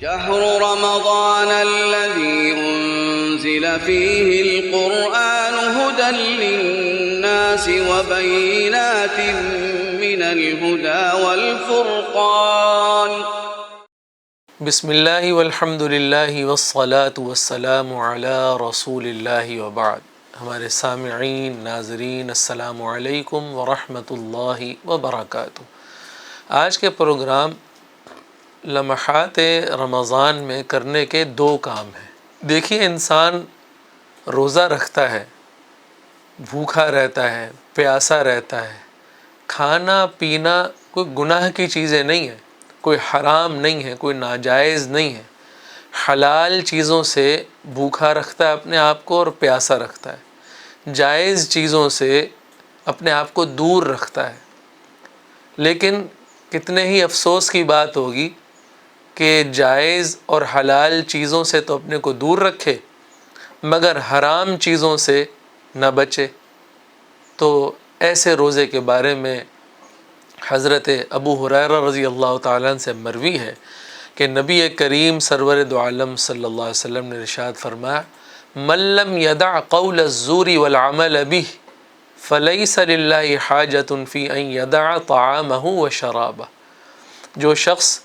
شهر رمضان الذي أنزل فيه القرآن هدى للناس وبينات من الهدى والفرقان بسم اللہ والحمد للہ والصلاة والسلام علی رسول اللہ وبعد۔ ہمارے سامعین ناظرین السلام علیکم ورحمۃ اللہ وبرکاتہ۔ آج کے پروگرام لمحات رمضان میں کرنے کے دو کام ہیں۔ دیکھیے، انسان روزہ رکھتا ہے، بھوکا رہتا ہے، پیاسا رہتا ہے، کھانا پینا کوئی گناہ کی چیزیں نہیں ہیں، کوئی حرام نہیں ہے، کوئی ناجائز نہیں ہے، حلال چیزوں سے بھوکا رکھتا ہے اپنے آپ کو اور پیاسا رکھتا ہے، جائز چیزوں سے اپنے آپ کو دور رکھتا ہے۔ لیکن کتنے ہی افسوس کی بات ہوگی کہ جائز اور حلال چیزوں سے تو اپنے کو دور رکھے مگر حرام چیزوں سے نہ بچے۔ تو ایسے روزے کے بارے میں حضرت ابو ہریرہ رضی اللہ تعالیٰ عنہ سے مروی ہے کہ نبی کریم سرور دو عالم صلی اللہ علیہ وسلم نے ارشاد فرمایا: من لم يدع قول الزور والعمل به فليس لله حاجة في ان يدع طعامه وشرابه۔ جو شخص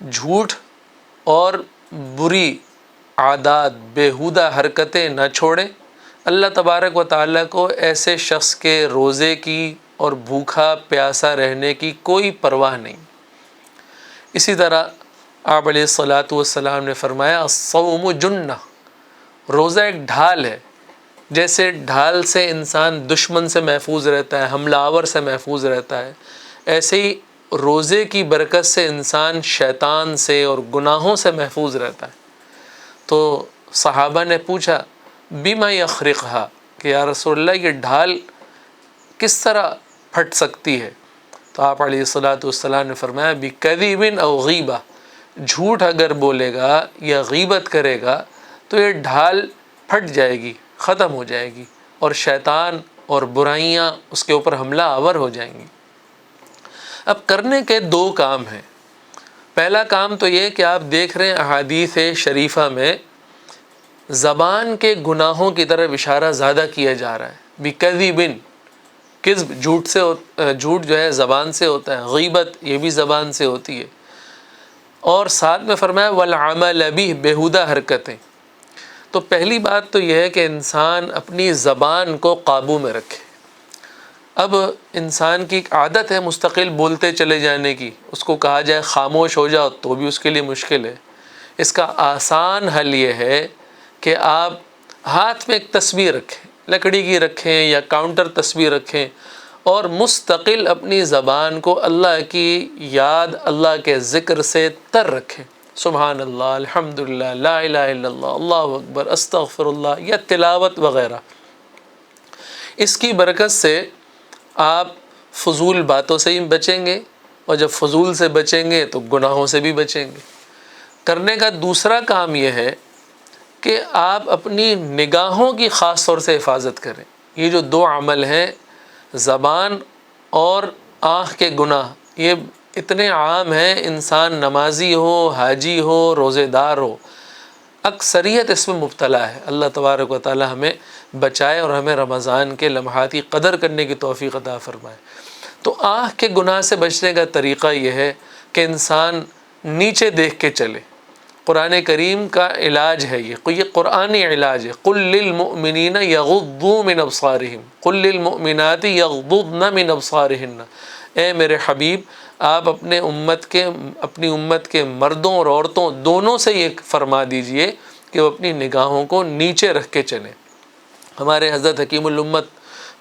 جھوٹ اور بری عادات، بیہودہ حرکتیں نہ چھوڑے، اللہ تبارک و تعالیٰ کو ایسے شخص کے روزے کی اور بھوکا پیاسا رہنے کی کوئی پرواہ نہیں۔ اسی طرح آپ علیہ الصلاۃ والسلام نے فرمایا: الصوم جنہ، روزہ ایک ڈھال ہے۔ جیسے ڈھال سے انسان دشمن سے محفوظ رہتا ہے، حملہ آور سے محفوظ رہتا ہے، ایسے ہی روزے کی برکت سے انسان شیطان سے اور گناہوں سے محفوظ رہتا ہے۔ تو صحابہ نے پوچھا: بما یخرقھا، کہ یا رسول اللہ یہ ڈھال کس طرح پھٹ سکتی ہے؟ تو آپ علیہ الصلاۃ والسلام نے فرمایا: بکذب او غیبہ، جھوٹ اگر بولے گا یا غیبت کرے گا تو یہ ڈھال پھٹ جائے گی، ختم ہو جائے گی، اور شیطان اور برائیاں اس کے اوپر حملہ آور ہو جائیں گی۔ اب کرنے کے دو کام ہیں۔ پہلا کام تو یہ کہ آپ دیکھ رہے ہیں احادیث شریفہ میں زبان کے گناہوں کی طرف اشارہ زیادہ کیا جا رہا ہے۔ بکذب، کذب جھوٹ جو ہے زبان سے ہوتا ہے، غیبت یہ بھی زبان سے ہوتی ہے، اور ساتھ میں فرمایا والعمل بھی، بیہودہ حرکتیں۔ تو پہلی بات تو یہ ہے کہ انسان اپنی زبان کو قابو میں رکھے۔ اب انسان کی ایک عادت ہے مستقل بولتے چلے جانے کی، اس کو کہا جائے خاموش ہو جاؤ تو بھی اس کے لیے مشکل ہے۔ اس کا آسان حل یہ ہے کہ آپ ہاتھ میں ایک تسبیح رکھیں، لکڑی کی رکھیں یا کاؤنٹر تسبیح رکھیں، اور مستقل اپنی زبان کو اللہ کی یاد، اللہ کے ذکر سے تر رکھیں۔ سبحان اللہ، الحمدللہ، لا الہ الا اللہ، اللہ اکبر، استغفر اللہ، یا تلاوت وغیرہ۔ اس کی برکت سے آپ فضول باتوں سے ہی بچیں گے، اور جب فضول سے بچیں گے تو گناہوں سے بھی بچیں گے۔ کرنے کا دوسرا کام یہ ہے کہ آپ اپنی نگاہوں کی خاص طور سے حفاظت کریں۔ یہ جو دو عمل ہیں، زبان اور آنکھ کے گناہ، یہ اتنے عام ہیں، انسان نمازی ہو، حاجی ہو، روزے دار ہو، اکثریت اس میں مبتلا ہے۔ اللہ تبارک و تعالی ہمیں بچائے اور ہمیں رمضان کے لمحات کی قدر کرنے کی توفیق عطا فرمائے۔ تو آنکھ کے گناہ سے بچنے کا طریقہ یہ ہے کہ انسان نیچے دیکھ کے چلے۔ قرآن کریم کا علاج ہے یہ قرآنی علاج ہے۔ قل للمؤمنین یغضوا من ابصارہم، قل للمؤمنات یغضضن من ابصارہن۔ اے میرے حبیب، آپ اپنی امت کے مردوں اور عورتوں دونوں سے یہ فرما دیجئے کہ وہ اپنی نگاہوں کو نیچے رکھ کے چلیں۔ ہمارے حضرت حکیم الامت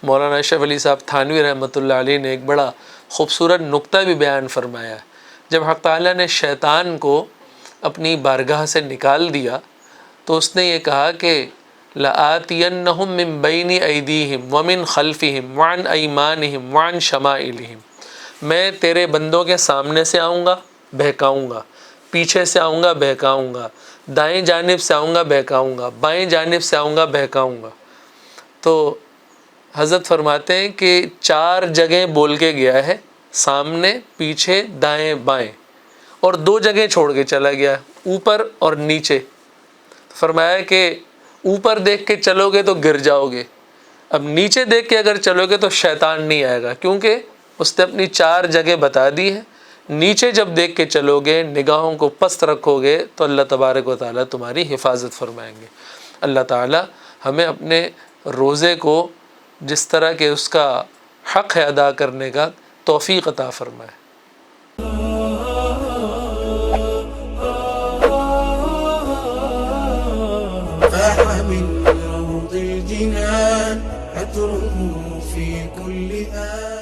مولانا اشرف علی صاحب تھانوی رحمۃ اللہ علیہ نے ایک بڑا خوبصورت نقطہ بھی بیان فرمایا۔ جب حق تعالیٰ نے شیطان کو اپنی بارگاہ سے نکال دیا تو اس نے یہ کہا کہ لآتینہم من بین ایدیہم ومن خلفہم وعن ایمانہم وعن شمائلہم، میں تیرے بندوں کے سامنے سے آؤں گا، بہکاؤں گا، پیچھے سے آؤں گا، بہکاؤں گا، دائیں جانب سے آؤں گا، بہکاؤں گا، بائیں جانب سے آؤں گا، بہکاؤں گا۔ تو حضرت فرماتے ہیں کہ 4 جگہیں بول کے گیا ہے، سامنے، پیچھے، دائیں بائیں، اور 2 جگہیں چھوڑ کے چلا گیا۔ اوپر اور نیچے. فرمایا کہ اوپر دیکھ کے چلو گے تو گر جاؤ گے, اب نیچے دیکھ کے اگر چلو گے تو شیطان نہیں آئے گا, کیونکہ اس نے اپنی 4 جگہ بتا دی ہے. نیچے جب دیکھ کے چلو گے, نگاہوں کو پست رکھو گے, تو اللہ تبارک و تعالیٰ تمہاری حفاظت فرمائیں گے. اللہ تعالیٰ ہمیں اپنے روزے کو جس طرح کہ اس کا حق ہے ادا کرنے کا توفیق عطا فرمائے. فاح من روض الجنان عطره في كل آن.